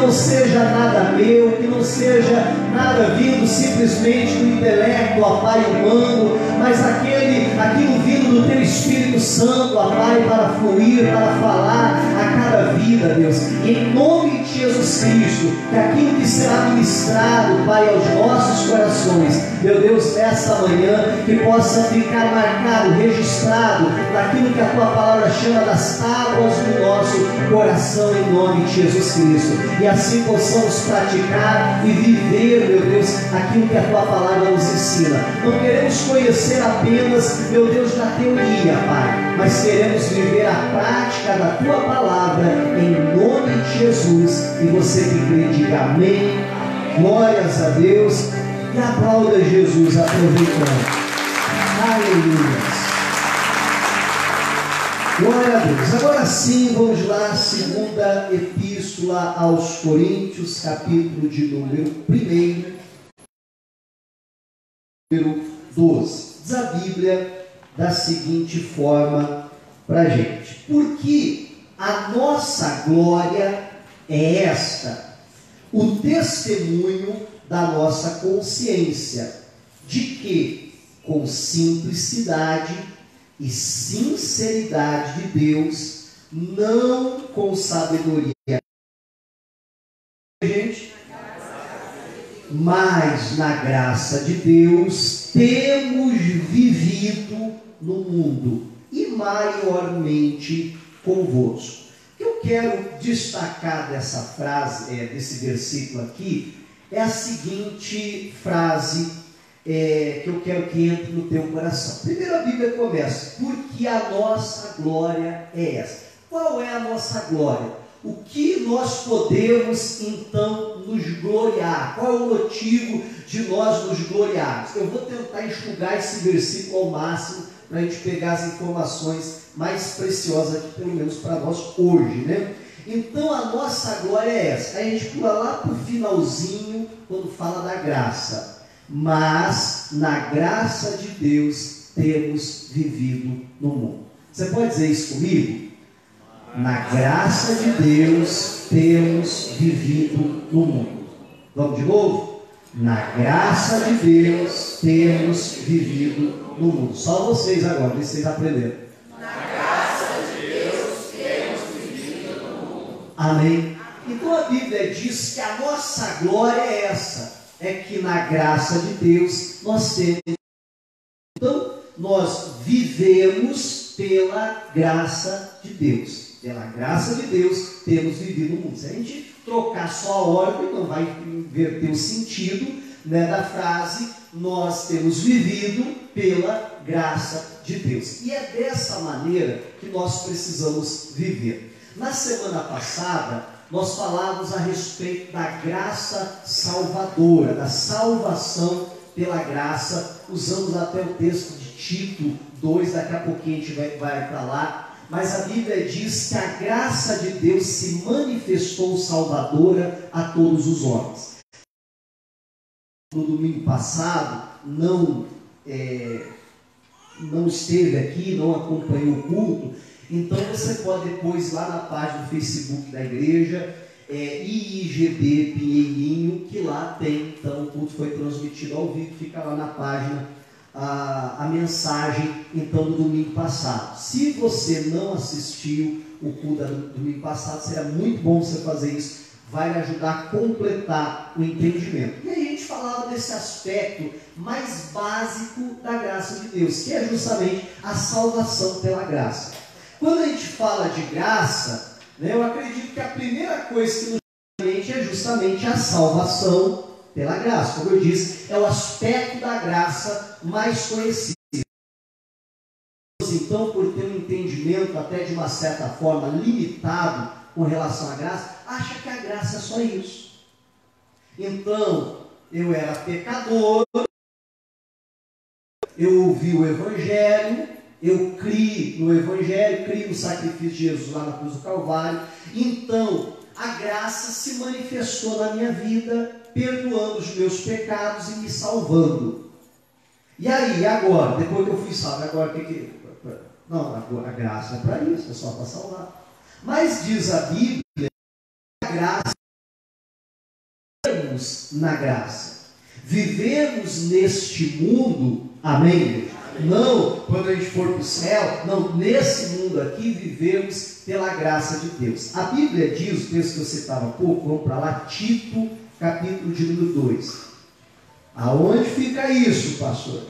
não seja nada meu, que não seja nada vindo simplesmente do intelecto, ó Pai, humano, mas aquilo vindo do Teu Espírito Santo, ó Pai, para fluir, para falar a cada vida, Deus. E em nome de Jesus Cristo, que aquilo que será ministrado, Pai, aos nossos corações, meu Deus, nesta manhã, que possa ficar marcado, registrado, naquilo que a Tua palavra chama das tábuas do nosso coração, em nome de Jesus Cristo. E assim possamos praticar e viver, meu Deus, aquilo que a Tua palavra nos ensina. Não queremos conhecer apenas, meu Deus, da teoria, Pai, mas queremos viver a prática da Tua palavra, em nome de Jesus. E você que crê, diga amém, glórias a Deus, e aplauda Jesus, aproveitando. Aleluia. Glória a Deus. Agora sim, vamos lá, segunda epístola aos Coríntios, capítulo de número 1, número 12. Diz a Bíblia da seguinte forma para a gente: porque a nossa glória é esta, o testemunho da nossa consciência, de que com simplicidade e sinceridade de Deus, não com sabedoria, gente, mas na graça de Deus temos vivido no mundo, e maiormente convosco. O que eu quero destacar dessa frase, desse versículo aqui, é a seguinte frase, que eu quero que entre no teu coração. Primeiro a Bíblia começa: porque a nossa glória é essa. Qual é a nossa glória? O que nós podemos então nos gloriar? Qual é o motivo de nós nos gloriarmos? Eu vou tentar enxugar esse versículo ao máximo, para a gente pegar as informações mais preciosas aqui, pelo menos para nós hoje, né? Então a nossa glória é essa. Aí a gente pula lá para o finalzinho, quando fala da graça. Mas na graça de Deus temos vivido no mundo. Você pode dizer isso comigo? Na graça de Deus temos vivido no mundo. Vamos de novo? Na graça de Deus temos vivido no mundo. Só vocês agora, vocês aprenderam. Na graça de Deus temos vivido no mundo. Amém? Então a Bíblia diz que a nossa glória é essa, é que na graça de Deus nós temos. Então nós vivemos pela graça de Deus. Pela graça de Deus temos vivido no mundo. Se a gente trocar só a ordem, não vai inverter o sentido, né, da frase. Nós temos vivido pela graça de Deus. E é dessa maneira que nós precisamos viver. Na semana passada, nós falamos a respeito da graça salvadora, da salvação pela graça. Usamos até o texto de Tito 2, daqui a pouquinho a gente vai para lá. Mas a Bíblia diz que a graça de Deus se manifestou salvadora a todos os homens. No domingo passado, não esteve aqui, não acompanhou o culto, então você pode depois lá na página do Facebook da igreja, IIGB Pinheirinho, que lá tem, então o culto foi transmitido ao vivo, fica lá na página a mensagem então do domingo passado. Se você não assistiu o culto do domingo passado, seria muito bom você fazer isso, vai lhe ajudar a completar o entendimento. E aí a gente falava desse aspecto mais básico da graça de Deus, que é justamente a salvação pela graça. Quando a gente fala de graça, né, eu acredito que a primeira coisa que nos vem à mente é justamente a salvação pela graça. Como eu disse, é o aspecto da graça mais conhecido. Então, por ter um entendimento até de uma certa forma limitado com relação à graça, acha que a graça é só isso. Então, eu era pecador, eu ouvi o Evangelho, eu criei no Evangelho, criei no sacrifício de Jesus lá na cruz do Calvário. Então, a graça se manifestou na minha vida, perdoando os meus pecados e me salvando. E aí, agora, depois que eu fui salvo, agora o que? Não, a graça é para isso, é só para salvar. Mas diz a Bíblia, a graça vivermos na graça. Vivermos neste mundo, amém? Não quando a gente for para o céu, não, nesse mundo aqui vivermos pela graça de Deus. A Bíblia diz, o texto que eu citava há pouco, vamos para lá, Tito, capítulo de número 2. Aonde fica isso, pastor?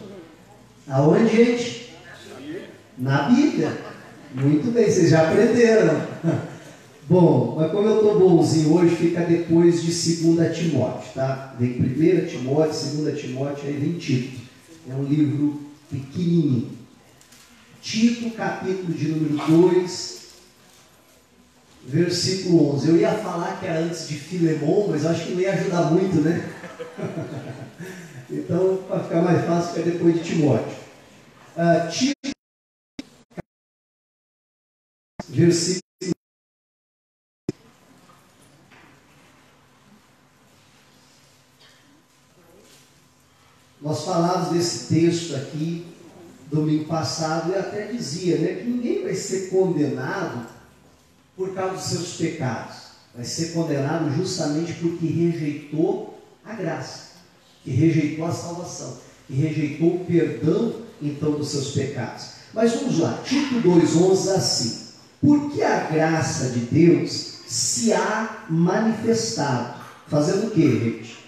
Aonde, gente? Na Bíblia. Muito bem, vocês já aprenderam. Bom, mas como eu estou bonzinho hoje, fica depois de 2 Timóteo, tá? Vem 1 Timóteo, 2 Timóteo, aí vem Tito. É um livro pequenininho. Tito, capítulo de número 2, versículo 11. Eu ia falar que era antes de Filemon, mas acho que não ia ajudar muito, né? Então, para ficar mais fácil, fica depois de Timóteo. Tito, versículo. Nós falamos desse texto aqui domingo passado e até dizia, né, que ninguém vai ser condenado por causa dos seus pecados. Vai ser condenado justamente porque rejeitou a graça, que rejeitou a salvação, que rejeitou o perdão, então, dos seus pecados. Mas vamos lá, Tito 2,11 assim: porque a graça de Deus se há manifestado. Fazendo o que, gente?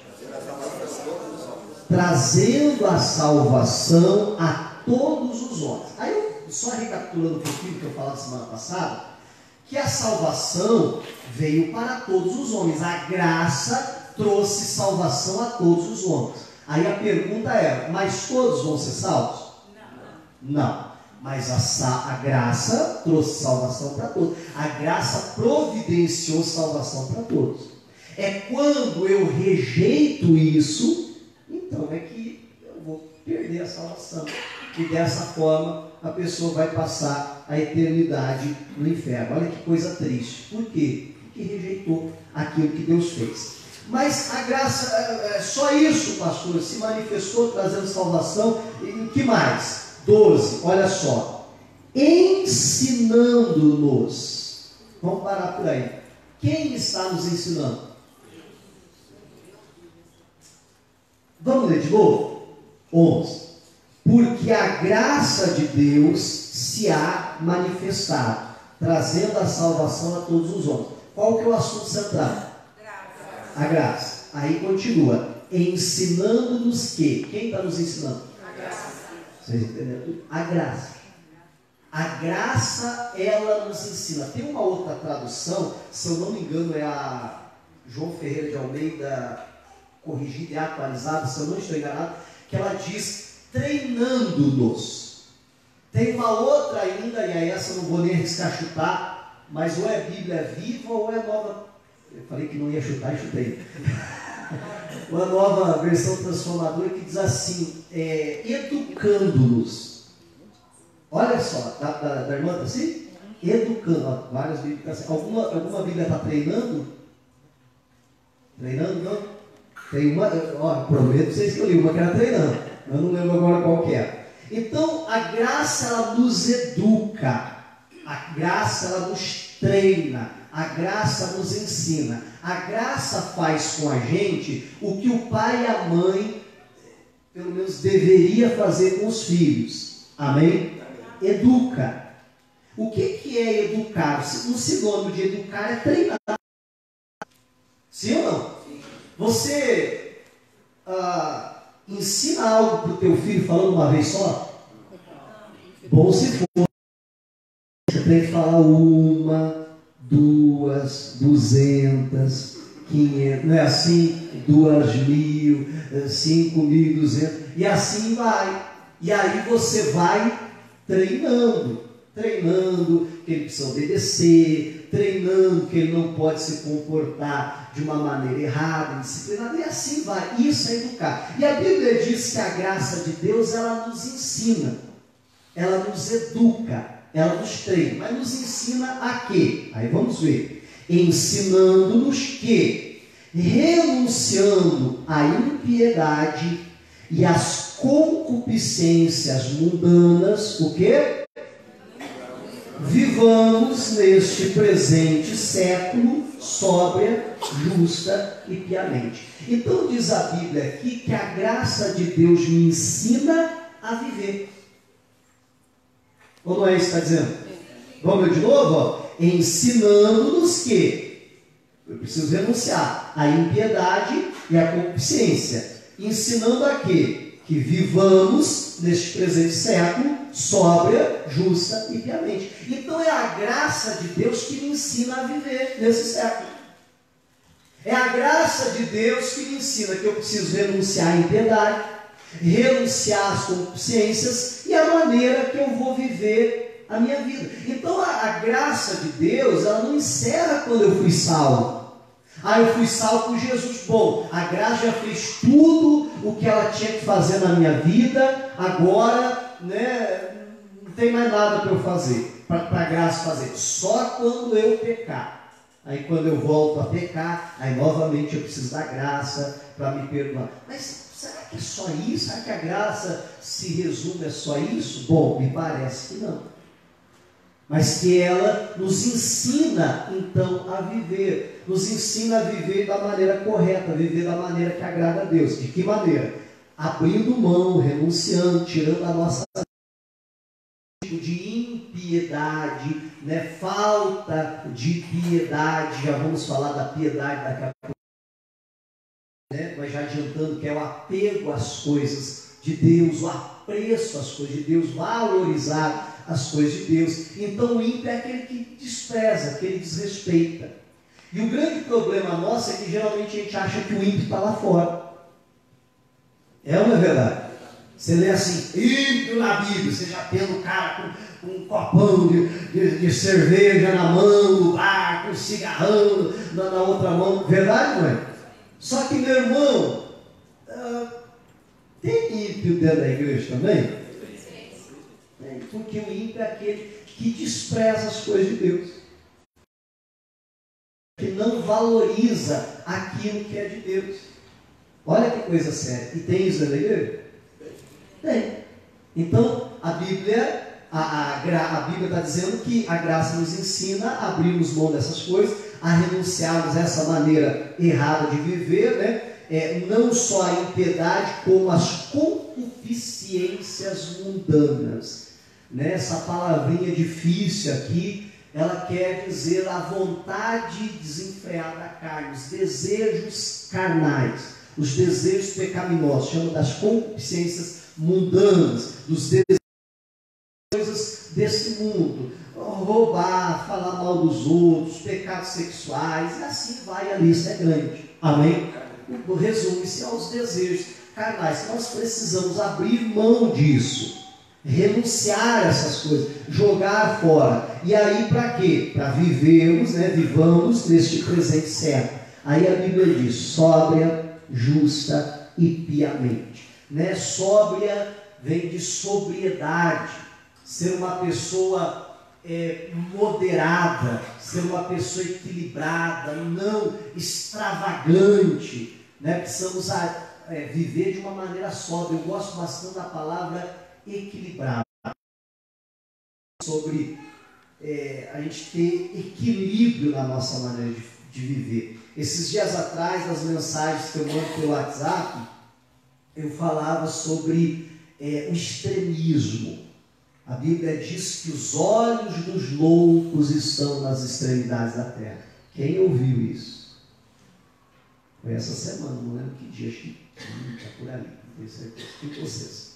Trazendo a salvação a todos os homens. Aí eu, só recapitulando um pouquinho que eu falei semana passada, que a salvação veio para todos os homens. A graça trouxe salvação a todos os homens. Aí a pergunta era, mas todos vão ser salvos? Não. Mas a graça trouxe salvação para todos. A graça providenciou salvação para todos. É quando eu rejeito isso, então é que eu vou perder a salvação. E dessa forma a pessoa vai passar a eternidade no inferno. Olha que coisa triste. Por quê? Porque rejeitou aquilo que Deus fez. Mas a graça, só isso, pastor, se manifestou trazendo salvação. E o que mais? 12, olha só. Ensinando-nos. Vamos parar por aí. Quem está nos ensinando? Vamos ler de novo? 11. Porque a graça de Deus se há manifestado, trazendo a salvação a todos os homens. Qual que é o assunto central? A graça. Aí continua. Ensinando-nos que? Quem está nos ensinando? A graça. Vocês entenderam? A graça. A graça, ela nos ensina. Tem uma outra tradução, se eu não me engano, é a João Ferreira de Almeida, corrigida e atualizada, se eu não estou enganado, que ela diz treinando-nos. Tem uma outra ainda, e aí essa eu não vou nem arriscar chutar, mas ou é Bíblia Viva ou é nova. Eu falei que não ia chutar e chutei. Uma nova versão transformadora que diz assim, educando-nos. Olha só, da irmã está assim? Educando. Ó, várias Bíblias assim. Alguma Bíblia está treinando? Treinando, não? Tem uma, ó, prometo vocês que eu li uma que era treinando. Eu não lembro agora qual que é. Então, a graça, ela nos educa. A graça, ela nos treina. A graça nos ensina. A graça faz com a gente o que o pai e a mãe, pelo menos, deveria fazer com os filhos. Amém? Educa. O que é educar? O sinônimo de educar é treinar. Sim ou não? Sim. Você ensina algo para o teu filho falando uma vez só? Bom se for. Você tem que falar 1, 2, 200, 500, não é assim? 2.000, 5.200, e assim vai. E aí você vai treinando que ele precisa obedecer, treinando que ele não pode se comportar de uma maneira errada, indisciplinada, e assim vai. Isso é educar. E a Bíblia diz que a graça de Deus, ela nos ensina, ela nos educa, ela nos treina, mas nos ensina a quê? Aí vamos ver. Ensinando-nos que, renunciando à impiedade e às concupiscências mundanas, o quê? Vivamos neste presente século sóbria justa e piamente. Então diz a Bíblia aqui que a graça de Deus me ensina a viver. Ou não é isso que está dizendo? Vamos ver de novo? Ó. Ensinando-nos que eu preciso renunciar à impiedade e à concupiscência. Ensinando a quê? Que vivamos neste presente século sóbria, justa e piamente. Então é a graça de Deus que me ensina a viver nesse século. É a graça de Deus que me ensina que eu preciso renunciar à impiedade, renunciar às concupiscências e a maneira que eu vou viver a minha vida. Então a graça de Deus, ela não encerra quando eu fui salvo. Eu fui salvo por Jesus. Bom, a graça já fez tudo o que ela tinha que fazer na minha vida, agora, não tem mais nada para eu fazer, para a graça fazer. Só quando eu pecar. Aí quando eu volto a pecar, aí novamente eu preciso da graça para me perdoar. Mas será que é só isso? Será que a graça se resume a só isso? Bom, me parece que não. Mas que ela nos ensina então a viver, nos ensina a viver da maneira correta, a viver da maneira que agrada a Deus. De que maneira? Abrindo mão, renunciando, tirando a nossa de impiedade, falta de piedade. Já vamos falar da piedade daqui a pouco, mas já adiantando que é o apego às coisas de Deus, o apreço às coisas de Deus, valorizar as coisas de Deus. Então o ímpio é aquele que despreza, aquele que desrespeita. E o grande problema nosso é que geralmente a gente acha que o ímpio está lá fora. É ou não é verdade? Você lê assim, ímpio na Bíblia, você já tendo o cara com um copão de cerveja na mão, no bar, com um cigarrão na outra mão. Verdade, não é? Só que, meu irmão, tem ímpio dentro da igreja também? Porque o ímpio é aquele que despreza as coisas de Deus, que não valoriza aquilo que é de Deus. Olha que coisa séria. E tem isso na igreja? Tem. Então a Bíblia está dizendo que a graça nos ensina a abrirmos mão dessas coisas, a renunciarmos a essa maneira errada de viver, não só a impiedade, como as concupiscências mundanas. Essa palavrinha difícil aqui, ela quer dizer a vontade desenfreada da carne, os desejos carnais, os desejos pecaminosos, chama das concupiscências mundanas, dos desejos, coisas desse mundo, roubar, falar mal dos outros, pecados sexuais, e assim vai, a lista é grande. Amém? Resume-se aos desejos carnais. Nós precisamos abrir mão disso, renunciar a essas coisas, jogar fora. E aí para quê? Para vivermos, vivamos neste presente século. Aí a Bíblia diz, sóbria, justa e piamente. Sóbria vem de sobriedade, ser uma pessoa moderada, ser uma pessoa equilibrada, não extravagante. Precisamos viver de uma maneira sóbria. Eu gosto bastante da palavra equilibrado, sobre a gente ter equilíbrio na nossa maneira de viver. Esses dias atrás, nas mensagens que eu mando pelo WhatsApp, eu falava sobre o extremismo. A Bíblia diz que os olhos dos loucos estão nas extremidades da terra. Quem ouviu isso? Foi essa semana, não lembro que dia, acho que está por ali, não tenho certeza. E vocês?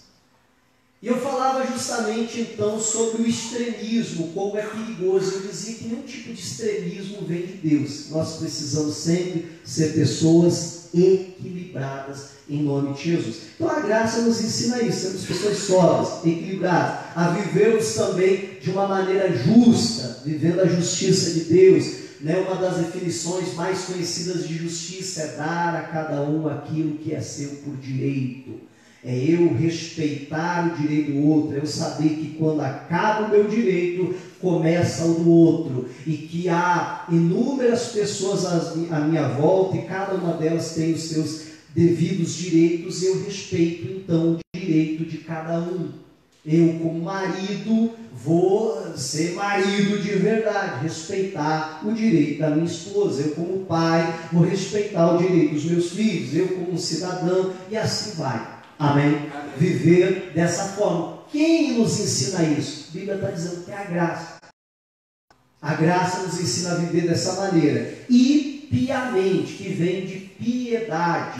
E eu falava justamente então sobre o extremismo, como é perigoso. Eu dizia que nenhum tipo de extremismo vem de Deus. Nós precisamos sempre ser pessoas equilibradas em nome de Jesus. Então a graça nos ensina isso, sermos pessoas sóbrias, equilibradas, a vivermos também de uma maneira justa, vivendo a justiça de Deus. Uma das definições mais conhecidas de justiça é dar a cada um aquilo que é seu por direito. É eu respeitar o direito do outro, é eu saber que quando acaba o meu direito, começa o do outro, e que há inúmeras pessoas à minha volta, e cada uma delas tem os seus devidos direitos, e eu respeito então o direito de cada um. Eu, como marido, vou ser marido de verdade, respeitar o direito da minha esposa. Eu, como pai, vou respeitar o direito dos meus filhos. Eu, como cidadão, e assim vai. Amém? Amém. Viver dessa forma. Quem nos ensina isso? A Bíblia está dizendo que é a graça. A graça nos ensina a viver dessa maneira. E piamente, que vem de piedade,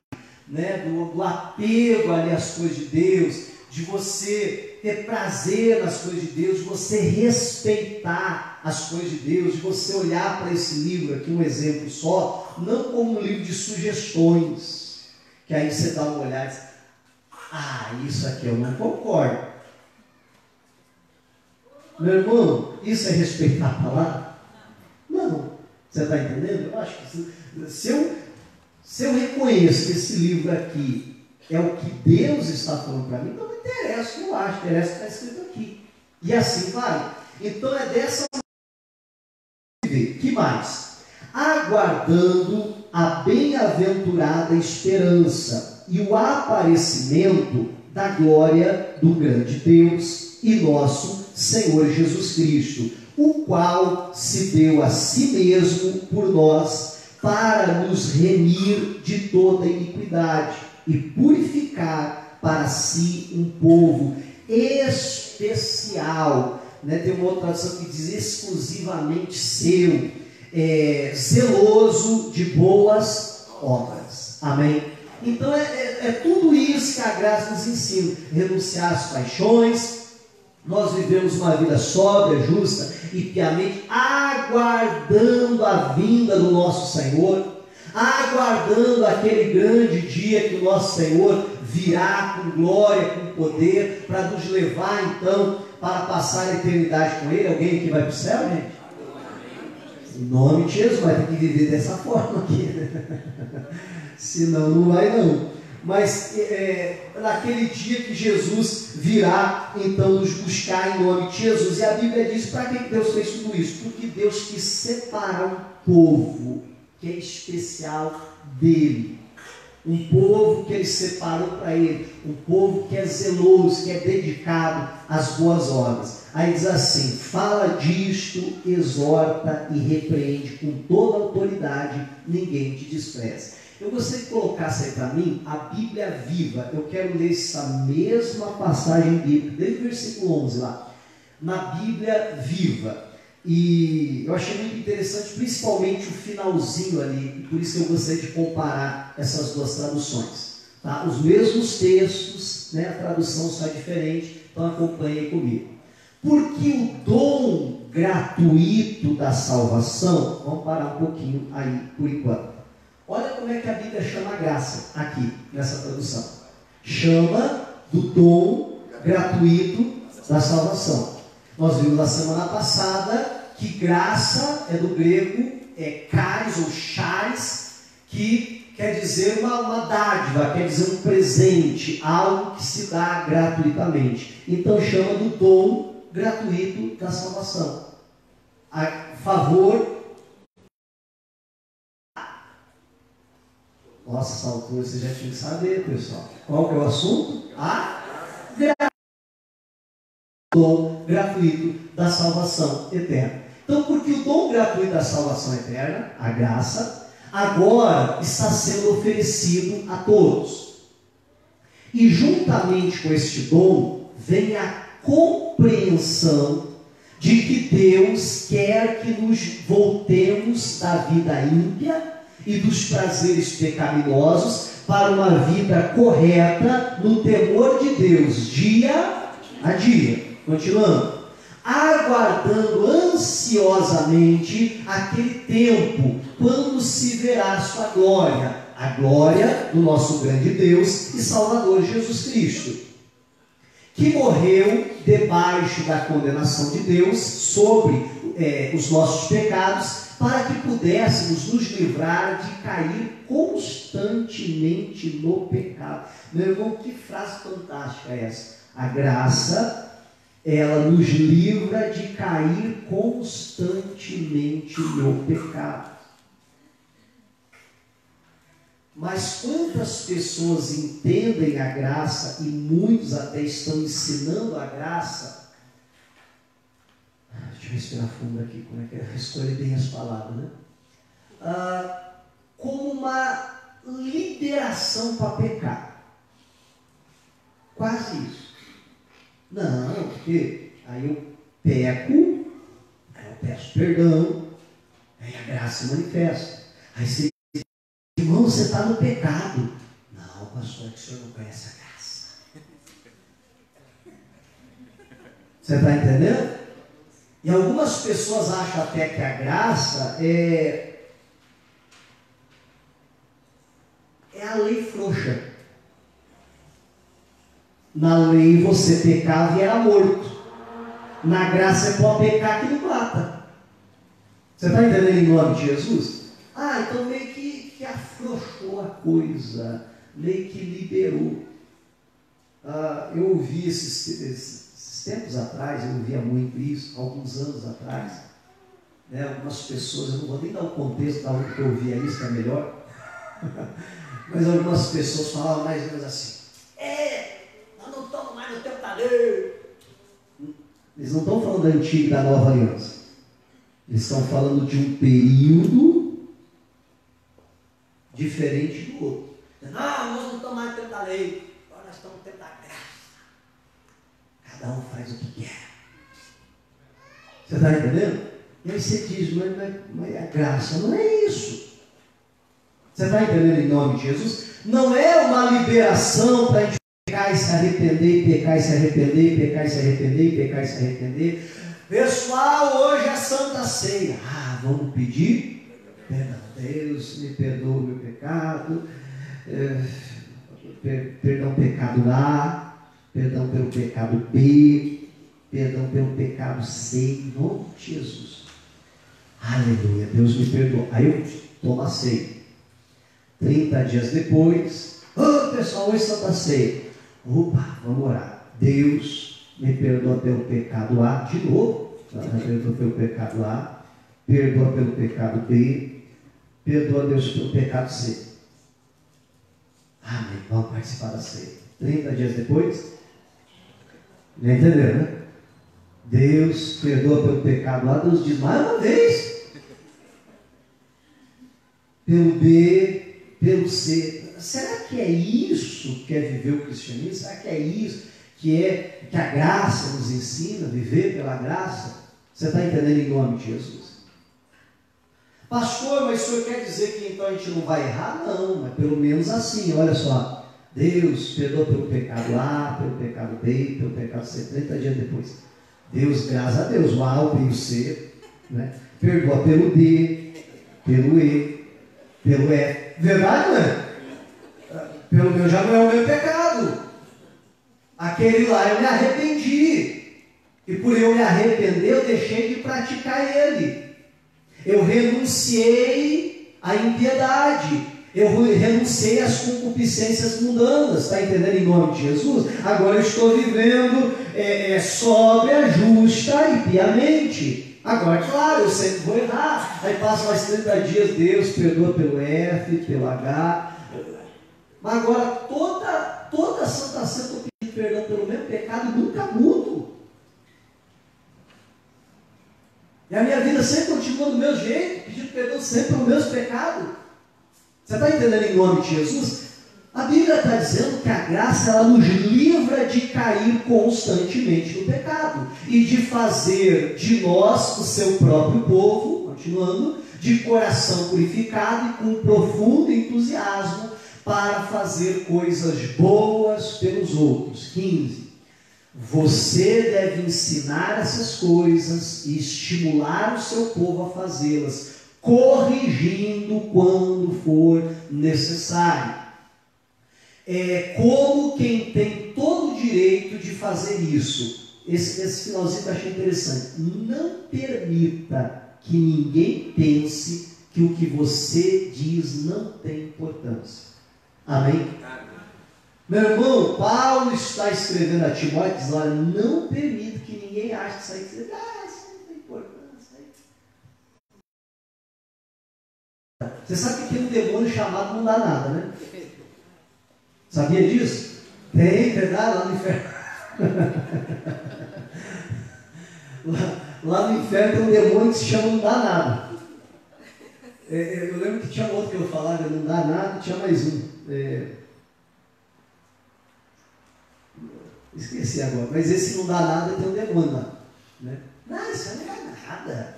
né? do apego ali às coisas de Deus, de você ter prazer nas coisas de Deus, de você respeitar as coisas de Deus, de você olhar para esse livro aqui, um exemplo só, não como um livro de sugestões, que aí você dá uma olhada e diz, isso aqui eu não concordo. Meu irmão, isso é respeitar a palavra? Não. Você está entendendo? Eu acho que se eu reconheço que esse livro aqui é o que Deus está falando para mim, não me interessa o que eu acho, interessa o que está escrito aqui. E assim vai. Então é dessa maneira. Que mais? Aguardando a bem-aventurada esperança e o aparecimento da glória do grande Deus e nosso Senhor Jesus Cristo, o qual se deu a si mesmo por nós para nos remir de toda iniquidade e purificar para si um povo especial, né? Tem uma outra tradução que diz exclusivamente seu, zeloso de boas obras. Amém? Então é tudo isso que a graça nos ensina: renunciar às paixões. Nós vivemos uma vida sóbria, justa e piamente, aguardando a vinda do nosso Senhor, aguardando aquele grande dia que o nosso Senhor virá com glória, com poder, para nos levar então para passar a eternidade com Ele. Alguém aqui vai para o céu, gente? Em nome de Jesus, vai ter que viver dessa forma aqui, né? Senão não vai não. Mas naquele dia que Jesus virá, então nos buscar em nome de Jesus. E a Bíblia diz, para que Deus fez tudo isso? Porque Deus quis separar um povo que é especial dele. Um povo que Ele separou para Ele. Um povo que é zeloso, que é dedicado às boas obras. Aí diz assim: fala disto, exorta e repreende com toda autoridade, ninguém te despreze. Eu gostaria que colocasse aí para mim a Bíblia Viva. Eu quero ler essa mesma passagem bíblica, desde o versículo 11 lá, na Bíblia Viva. E eu achei muito interessante, principalmente o finalzinho ali, e por isso que eu gostaria de comparar essas duas traduções. Tá? Os mesmos textos, né? A tradução só é diferente, então acompanhem comigo. Porque o dom gratuito da salvação, vamos parar um pouquinho aí por enquanto. Olha como é que a Bíblia chama a graça aqui, nessa tradução. Chama do dom gratuito da salvação. Nós vimos na semana passada que graça é do grego, charis ou charis, que quer dizer uma dádiva, quer dizer um presente, algo que se dá gratuitamente. Então chama do dom gratuito da salvação. A favor. Nossa, essa altura você já tinha que saber, pessoal. Qual que é o assunto? A dom gratuito da salvação eterna. Então, porque o dom gratuito da salvação eterna, a graça, agora está sendo oferecido a todos. E juntamente com este dom, vem a compreensão de que Deus quer que nos voltemos da vida ímpia e dos prazeres pecaminosos para uma vida correta no temor de Deus, dia a dia. Continuando. Aguardando ansiosamente aquele tempo quando se verá a sua glória, a glória do nosso grande Deus e Salvador Jesus Cristo, que morreu debaixo da condenação de Deus sobre os nossos pecados, para que pudéssemos nos livrar de cair constantemente no pecado. Meu irmão, que frase fantástica é essa? A graça, ela nos livra de cair constantemente no pecado. Mas quantas pessoas entendem a graça, e muitos até estão ensinando a graça. Deixa eu respirar fundo aqui, como é que é? Escolher bem as palavras, né? Como uma liberação para pecar. Quase isso. Não, porque aí eu peco, aí eu peço perdão, aí a graça se manifesta. Aí você diz, irmão, você está no pecado. Não, pastor, é que o senhor não conhece a graça. Você está entendendo? E algumas pessoas acham até que a graça é a lei frouxa. Na lei você pecava e era morto. Na graça é pode pecar que não mata. Você está entendendo em nome de Jesus? Então meio que afrouxou a coisa, meio que liberou. Eu ouvi esses tempos atrás, eu ouvia muito isso, alguns anos atrás, né, algumas pessoas, eu não vou nem dar o contexto da onde que eu ouvia isso, que é melhor, mas algumas pessoas falavam mais ou menos assim, nós não estamos mais no tempo da lei. Eles não estão falando da antiga e da nova aliança, eles estão falando de um período diferente do outro. Não, nós não estamos mais no tempo da lei, agora nós estamos no tempo da graça. Cada um faz o que quer. Você está entendendo? E aí você diz, mas a graça não é isso. Você está entendendo em nome de Jesus? Não é uma liberação para a gente pecar e se arrepender, pecar e se arrepender, pecar e se arrepender, pecar e se arrepender. Pessoal, hoje é Santa Ceia. Vamos pedir perdão. Deus, me perdoa o meu pecado. Perdão pecado A, perdão pelo pecado B, perdão pelo pecado C, em nome de Jesus. Aleluia, Deus me perdoa. Aí eu tomo a ceia. 30 dias depois, pessoal, hoje Santa Ceia. Opa, vamos orar. Deus me perdoa pelo pecado A, de novo. Me perdoa pelo pecado A, perdoa pelo pecado B, perdoa Deus pelo pecado C. Amém, vamos participar da ceia. 30 dias depois, já entenderam, né? Deus perdoa pelo pecado A, Deus diz mais uma vez. Pelo B, pelo C. Será que é isso que é viver o cristianismo? Será que é isso que a graça nos ensina, viver pela graça? Você está entendendo em nome de Jesus? Pastor, mas o senhor quer dizer que então a gente não vai errar? Não, mas pelo menos assim, olha só. Deus perdoa pelo pecado A, pelo pecado B, pelo pecado C, 30 dias depois. Deus, graças a Deus, o A, o B e o C, né? Perdoa pelo D, pelo E, pelo F. Verdade, não é? Pelo meu já não é o meu pecado. Aquele lá eu me arrependi. E por eu me arrepender, eu deixei de praticar ele. Eu renunciei à impiedade. Eu renunciei às concupiscências mundanas. Está entendendo em nome de Jesus? Agora eu estou vivendo sóbria, justa e piamente. Agora, claro, eu sempre vou errar. Aí passa mais 30 dias, Deus perdoa pelo F, pelo H. Mas agora toda Santa Ceia eu estou pedindo perdão pelo mesmo pecado e nunca mudo. E a minha vida sempre continua do meu jeito, pedindo perdão sempre pelo mesmo pecado. Você está entendendo em nome de Jesus? A Bíblia está dizendo que a graça ela nos livra de cair constantemente no pecado e de fazer de nós o seu próprio povo, continuando, de coração purificado e com profundo entusiasmo para fazer coisas boas pelos outros. 15. Você deve ensinar essas coisas e estimular o seu povo a fazê-las, corrigindo quando for necessário. É como quem tem todo o direito de fazer isso. Esse finalzinho eu achei interessante. Não permita que ninguém pense que o que você diz não tem importância. Amém? Meu irmão, Paulo está escrevendo a Timóteo, diz, olha, não permita que ninguém ache que isso aí, isso não tem importância. Você sabe que tem um demônio chamado não dá nada, né? Sabia disso? Tem, verdade? Lá no inferno. lá no inferno tem um demônio que se chama não dá nada. Eu lembro que tinha outro que eu falava, não dá nada, tinha mais um. Esqueci agora, mas esse não dá nada tem um demônio lá. Né? Não, isso não dá nada.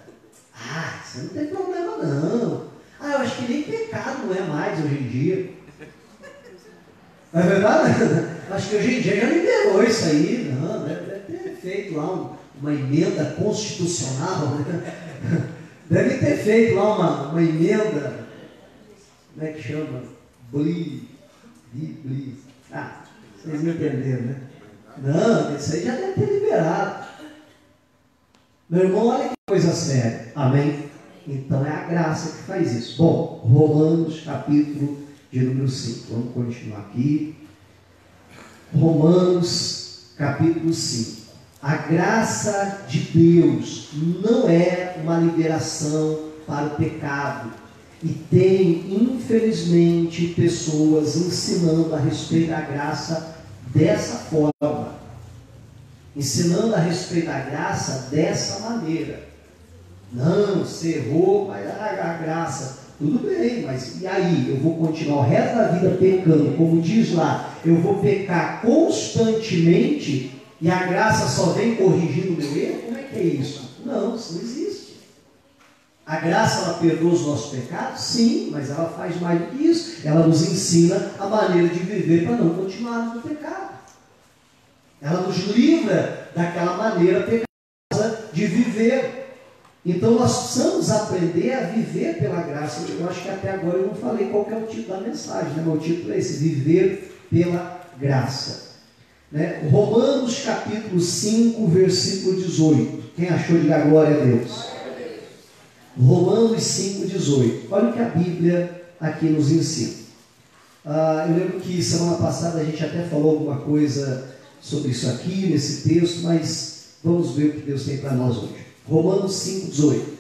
Isso não tem problema não. Eu acho que nem pecado não é mais hoje em dia. Não é verdade? Acho que hoje em dia já liberou isso aí. Não, deve ter feito lá uma emenda constitucional. Né? Deve ter feito lá uma emenda, como é que chama? Vocês me entenderam, né? Não, isso aí já deve ter liberado. Meu irmão, olha que coisa séria. Amém? Então é a graça que faz isso. Bom, Romanos capítulo de número 5. Vamos continuar aqui. Romanos capítulo 5. A graça de Deus não é uma liberação para o pecado. E tem, infelizmente, pessoas ensinando a respeito da graça dessa forma. Ensinando a respeito da graça dessa maneira. Não, você errou, mas a graça. Tudo bem, mas e aí? Eu vou continuar o resto da vida pecando, como diz lá, eu vou pecar constantemente e a graça só vem corrigindo o meu erro? Como é que é isso? Não, isso não existe. A graça, ela perdoa os nossos pecados? Sim, mas ela faz mais do que isso. Ela nos ensina a maneira de viver para não continuarmos no pecado. Ela nos livra daquela maneira pecaminosa de viver. Então nós precisamos aprender a viver pela graça. Eu acho que até agora eu não falei qual que é o título da mensagem, né? Meu título é esse, viver pela graça. Né? Romanos capítulo 5, versículo 18. Quem achou, diga glória a Deus. Romanos 5, 18. Olha o que a Bíblia aqui nos ensina. Eu lembro que semana passada a gente até falou alguma coisa sobre isso aqui, nesse texto, mas vamos ver o que Deus tem para nós hoje. Romanos 5, 18.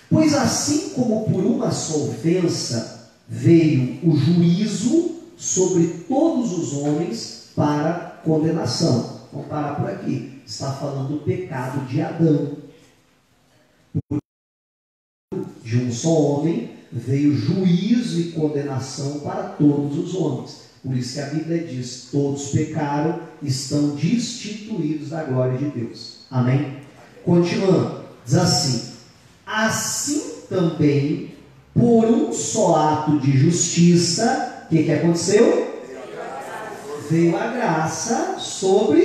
Pois assim como por uma só ofensa veio o juízo sobre todos os homens para condenação. Vamos parar por aqui. Está falando do pecado de Adão. De um só homem veio juízo e condenação para todos os homens. Por isso que a Bíblia diz, todos pecaram, estão destituídos da glória de Deus. Amém? Continuando, diz assim também, por um só ato de justiça, o que aconteceu? Veio a graça sobre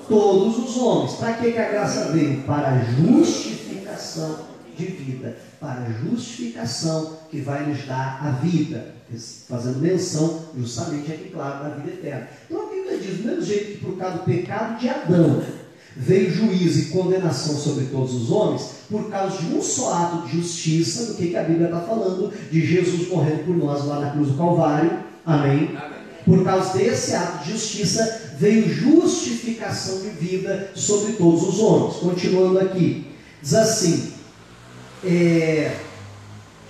todos os homens. Para que a graça veio? Para a justificação de vida, para a justificação que vai nos dar a vida, fazendo menção justamente aqui, claro, da vida eterna. Então a Bíblia diz, do mesmo jeito que por causa do pecado de Adão veio juízo e condenação sobre todos os homens, por causa de um só ato de justiça, do que a Bíblia está falando, de Jesus morrendo por nós lá na cruz do Calvário, amém? Por causa desse ato de justiça veio justificação de vida sobre todos os homens. Continuando aqui, diz assim,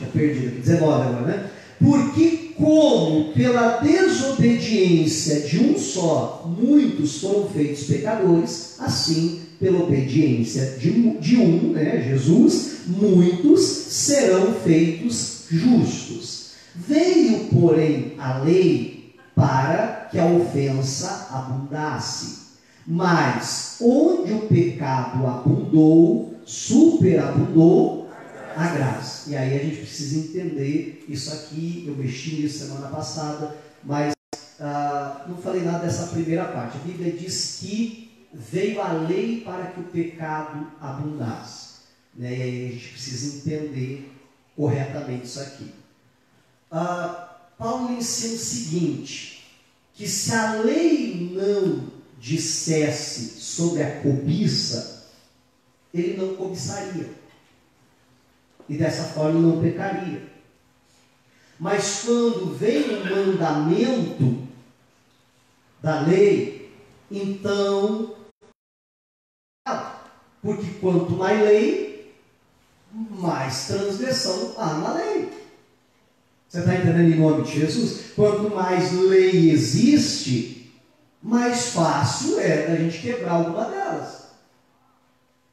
já perdi aqui, 19 agora, né? Porque como pela desobediência de um só muitos foram feitos pecadores, assim pela obediência de um, né, Jesus, muitos serão feitos justos. Veio, porém, a lei para que a ofensa abundasse. Mas onde o pecado abundou, superabundou a graça. E aí a gente precisa entender isso aqui. Eu mexi nisso semana passada, mas não falei nada dessa primeira parte. A Bíblia diz que veio a lei para que o pecado abundasse, né? E aí a gente precisa entender corretamente isso aqui. Paulo ensina o seguinte, que se a lei não dissesse sobre a cobiça, ele não cobiçaria. E dessa forma não pecaria. Mas quando vem o mandamento da lei, então, porque quanto mais lei, mais transgressão há na lei. Você está entendendo, em nome de Jesus? Quanto mais lei existe, mais fácil é da gente quebrar alguma delas.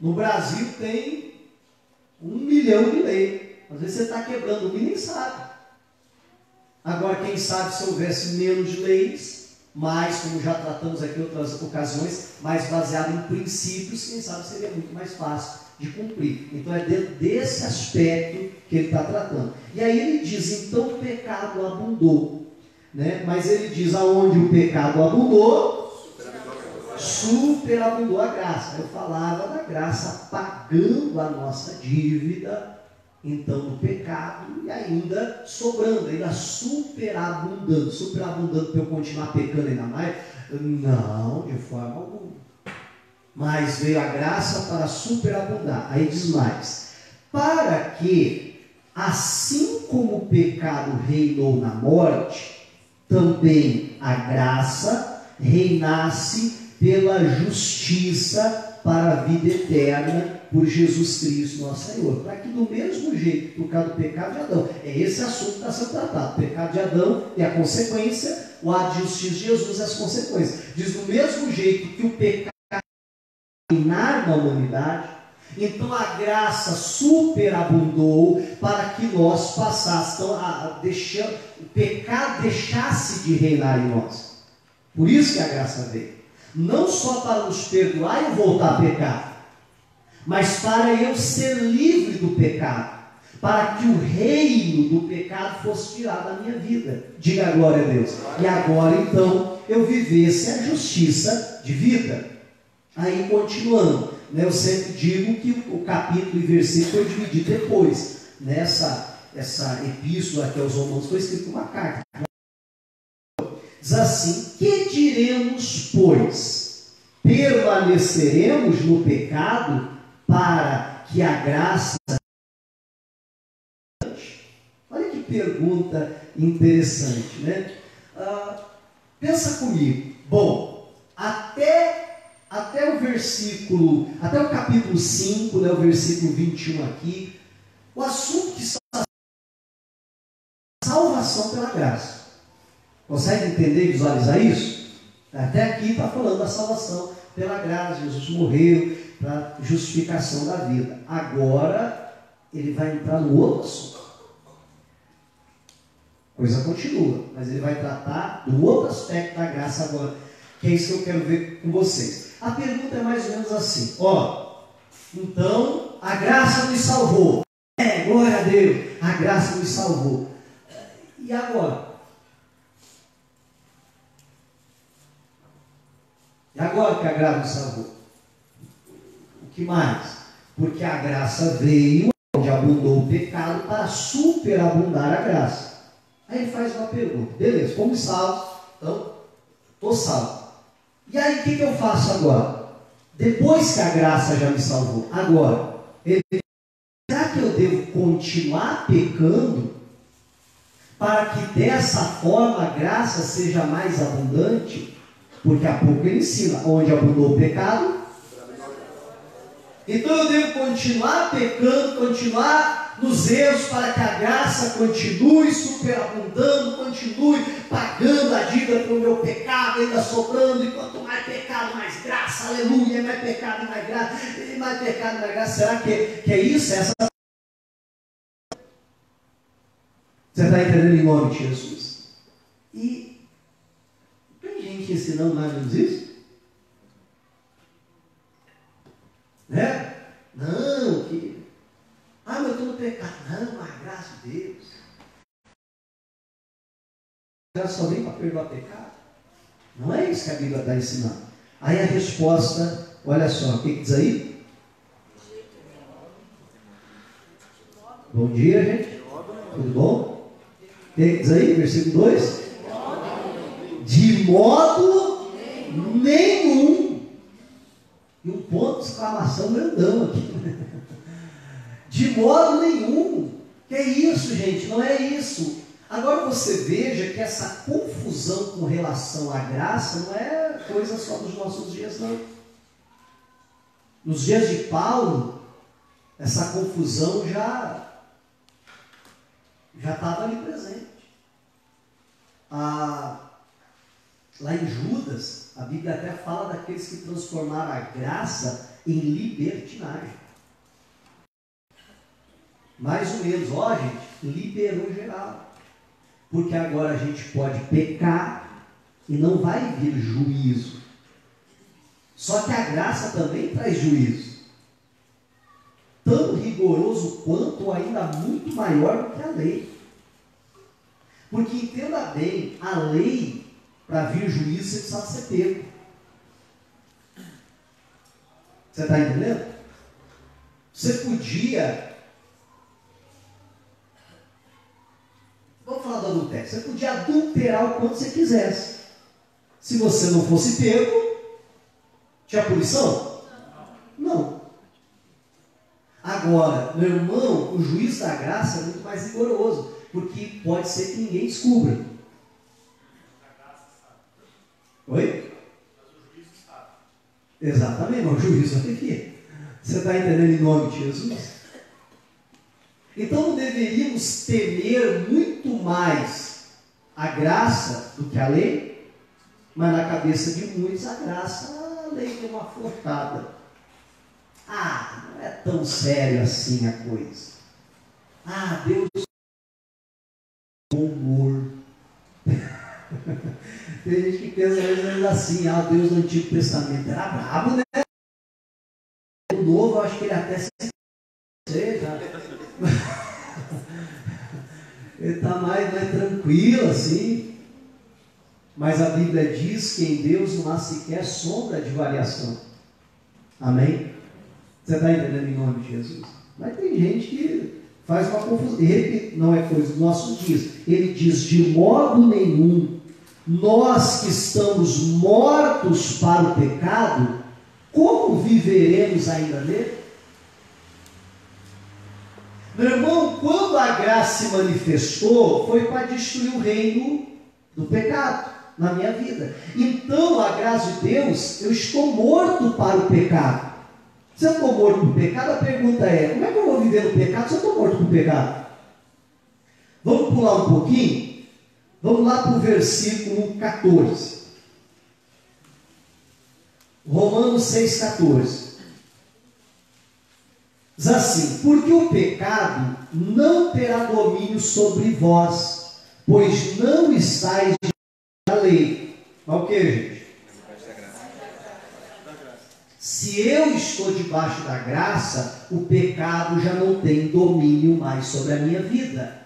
No Brasil tem 1 milhão de leis. Às vezes você está quebrando uma e nem sabe. Agora, quem sabe se houvesse menos leis, mais, como já tratamos aqui em outras ocasiões, mais baseado em princípios, quem sabe seria muito mais fácil de cumprir. Então é dentro desse aspecto que ele está tratando. E aí ele diz, então o pecado abundou. Né? Mas ele diz, aonde o pecado abundou, superabundou a graça. Eu falava da graça pagando a nossa dívida, então do pecado, e ainda sobrando, ainda superabundando. Superabundando para eu continuar pecando ainda mais? Não, de forma alguma. Mas veio a graça para superabundar. Aí diz mais, para que, assim como o pecado reinou na morte, também a graça reinasse pela justiça para a vida eterna por Jesus Cristo nosso Senhor. Para que do mesmo jeito, por causa do pecado de Adão, é esse assunto que está sendo tratado. O pecado de Adão é a consequência, o ato de justiça de Jesus é as consequências. Diz, do mesmo jeito que o pecado reinar na humanidade, então a graça superabundou para que nós passássemos, o pecado deixasse de reinar em nós. Por isso que a graça veio. Não só para nos perdoar e voltar a pecar, mas para eu ser livre do pecado, para que o reino do pecado fosse tirado da minha vida. Diga glória a Deus. E agora então eu vivesse a justiça de vida. Aí continuando, né, eu sempre digo que o capítulo e versículo foi dividido depois. Essa epístola aqui aos Romanos foi escrita uma carta. Diz assim, que diremos, pois? Permaneceremos no pecado para que a graça... Olha que pergunta interessante, né? Pensa comigo. Bom, até o versículo, até o capítulo 5, né, o versículo 21 aqui, o assunto que está salvação pela graça. Consegue entender e visualizar isso? Até aqui está falando da salvação pela graça. Jesus morreu para justificação da vida. Agora ele vai entrar no outro assunto. A coisa continua, mas ele vai tratar do outro aspecto da graça agora, que é isso que eu quero ver com vocês. A pergunta é mais ou menos assim, então a graça nos salvou. Glória a Deus, a graça nos salvou. E agora? E agora que a graça nos salvou? O que mais? Porque a graça veio, onde abundou o pecado, para superabundar a graça. Aí ele faz uma pergunta, beleza, fomos salvos, então estou salvo. E aí o que eu faço agora? Depois que a graça já me salvou, agora, será que eu devo continuar pecando para que dessa forma a graça seja mais abundante? Porque há pouco ele ensina, onde abundou o pecado, então eu devo continuar pecando, continuar nos erros para que a graça continue superabundando, continue pagando a dívida pelo meu pecado, ainda sobrando, e quanto mais pecado, mais graça, aleluia, mais pecado e mais graça, e mais pecado e mais graça. Será que é isso? Você está entendendo, em nome de Jesus? E tem gente ensinando mais ou menos isso? Né? Não, mas eu estou no pecado. Não, a graça de Deus. A graça só vem para perdoar pecado. Não é isso que a Bíblia está ensinando. Aí a resposta, olha só, o que diz aí? Bom dia, gente. Tudo bom? O que diz aí? Versículo 2? De modo nenhum. E um ponto de exclamação grandão aqui. De modo nenhum. Que é isso, gente? Não é isso. Agora você veja que essa confusão com relação à graça não é coisa só dos nossos dias, não. Nos dias de Paulo, essa confusão já já estava ali presente. Lá em Judas, a Bíblia até fala daqueles que transformaram a graça em libertinagem. Mais ou menos, gente, liberou geral. Porque agora a gente pode pecar e não vai vir juízo. Só que a graça também traz juízo. Tão rigoroso quanto, ou ainda muito maior do que a lei. Porque entenda bem, a lei, para vir juízo, você precisa ser pego. Você está entendendo? Você podia... Vamos falar do adultério. Você podia adulterar o quanto você quisesse. Se você não fosse pego, tinha punição? Não. Agora, meu irmão, o juízo da graça é muito mais rigoroso, porque pode ser que ninguém descubra. Oi? Exatamente, mas o juízo vai vir. Você está entendendo em nome de Jesus? Então deveríamos temer muito mais a graça do que a lei, mas na cabeça de muitos a graça, a lei tem uma forçada. Não é tão sério assim a coisa. Deus é bom humor. Tem gente que pensa às vezes assim, Deus do Antigo Testamento era brabo, né? O Novo, eu acho que ele até se já. Ele está mais tranquilo assim. Mas a Bíblia diz que em Deus não há sequer sombra de variação. Amém? Você está entendendo em nome de Jesus? Mas tem gente que faz uma confusão. Ele não é coisa dos nossos dias. Ele diz: de modo nenhum, nós que estamos mortos para o pecado, como viveremos ainda nele? Meu irmão, quando a graça se manifestou, foi para destruir o reino do pecado na minha vida. Então, a graça de Deus, eu estou morto para o pecado. Se eu estou morto para o pecado, a pergunta é: como é que eu vou viver no pecado se eu estou morto para o pecado? Vamos pular um pouquinho? Vamos lá para o versículo 14. Romanos 6,14. Diz assim: porque o pecado não terá domínio sobre vós, pois não estáis na lei. Mas o que, gente? Se eu estou debaixo da graça, o pecado já não tem domínio mais sobre a minha vida.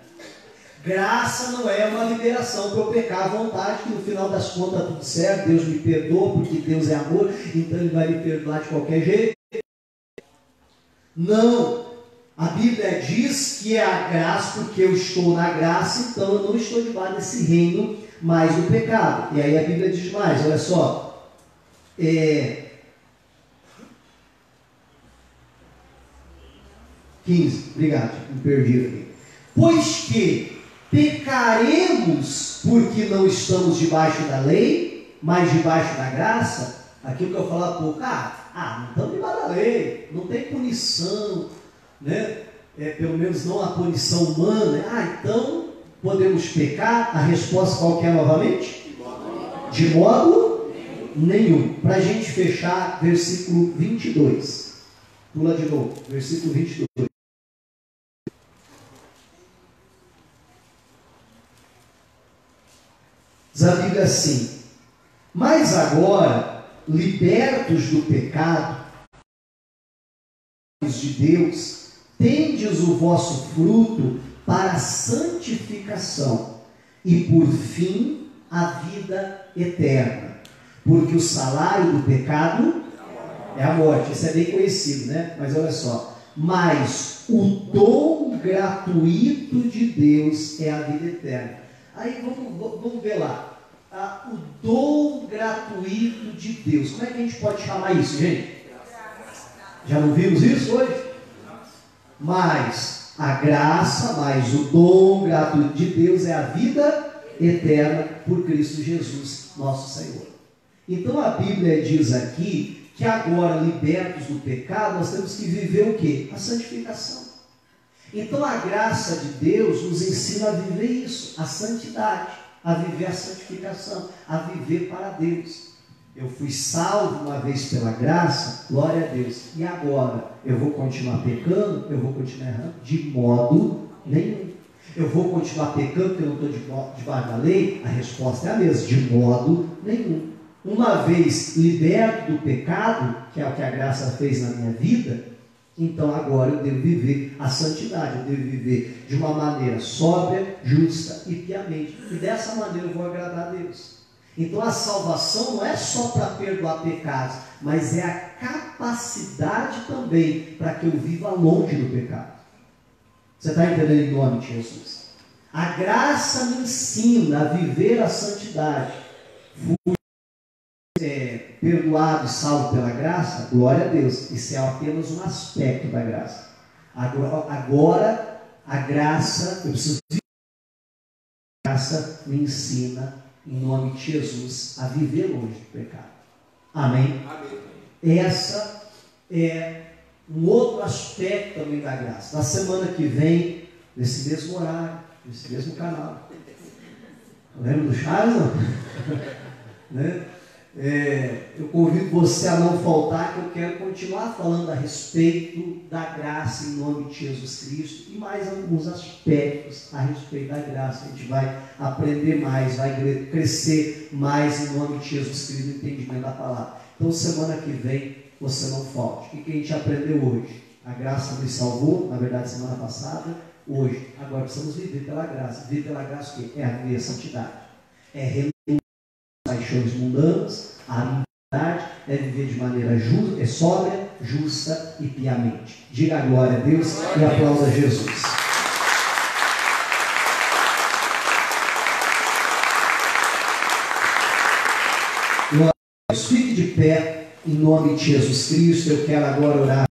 Graça não é uma liberação para eu pecar à vontade, que no final das contas está tudo certo, Deus me perdoa, porque Deus é amor, então Ele vai me perdoar de qualquer jeito. Não, a Bíblia diz que é a graça, porque eu estou na graça, então eu não estou debaixo desse reino mais do pecado. E aí a Bíblia diz mais, olha só, 15, obrigado, me perdi aqui. Pois que pecaremos porque não estamos debaixo da lei, mas debaixo da graça. Aquilo que eu falava há pouco, não estamos debaixo da lei, não tem punição, né? Pelo menos não a punição humana. Então podemos pecar? A resposta qual que é novamente? De modo nenhum. Para a gente fechar, versículo 22. Pula de novo, versículo 22. Diz a Bíblia assim: mas agora, libertos do pecado, de Deus, tendes o vosso fruto para a santificação e por fim a vida eterna, porque o salário do pecado é a morte. Isso é bem conhecido, né? Mas olha só: mas o dom gratuito de Deus é a vida eterna. Aí vamos ver lá. O dom gratuito de Deus. Como é que a gente pode chamar isso, gente? Já não vimos isso hoje? Mas a graça, mais o dom gratuito de Deus é a vida eterna por Cristo Jesus, nosso Senhor. Então a Bíblia diz aqui que agora, libertos do pecado, nós temos que viver o quê? A santificação. Então a graça de Deus nos ensina a viver isso, a santidade, a viver a santificação, a viver para Deus. Eu fui salvo uma vez pela graça, glória a Deus. E agora, eu vou continuar pecando? Eu vou continuar errando? De modo nenhum. Eu vou continuar pecando porque eu não estou debaixo da lei? A resposta é a mesma, de modo nenhum. Uma vez liberto do pecado, que é o que a graça fez na minha vida, então agora eu devo viver a santidade, eu devo viver de uma maneira sóbria, justa e piamente. E dessa maneira eu vou agradar a Deus. Então a salvação não é só para perdoar pecados, mas é a capacidade também para que eu viva longe do pecado. Você está entendendo em nome de Jesus? A graça me ensina a viver a santidade. Fui perdoado e salvo pela graça, glória a Deus. Isso é apenas um aspecto da graça. Agora a graça, eu preciso viver. A graça me ensina, em nome de Jesus, a viver longe do pecado. Amém? Amém. Essa é um outro aspecto também da graça. Na semana que vem, nesse mesmo horário, nesse mesmo canal. Lembra do Charles? Não? Né? Eu convido você a não faltar, que eu quero continuar falando a respeito da graça em nome de Jesus Cristo e mais alguns aspectos a respeito da graça. A gente vai aprender mais, vai crescer mais em nome de Jesus Cristo no entendimento da palavra. Então semana que vem você não falte. O que a gente aprendeu hoje? A graça nos salvou, na verdade semana passada, hoje. Agora precisamos viver pela graça. Viver pela graça o quê? É viver a santidade. É renunciar às paixões mundanas, a impiedade, é viver de maneira justa, sóbria, justa e piamente. Diga a glória a Deus e aplauda Jesus. Glória a Deus. Fique de pé em nome de Jesus Cristo. Eu quero agora orar.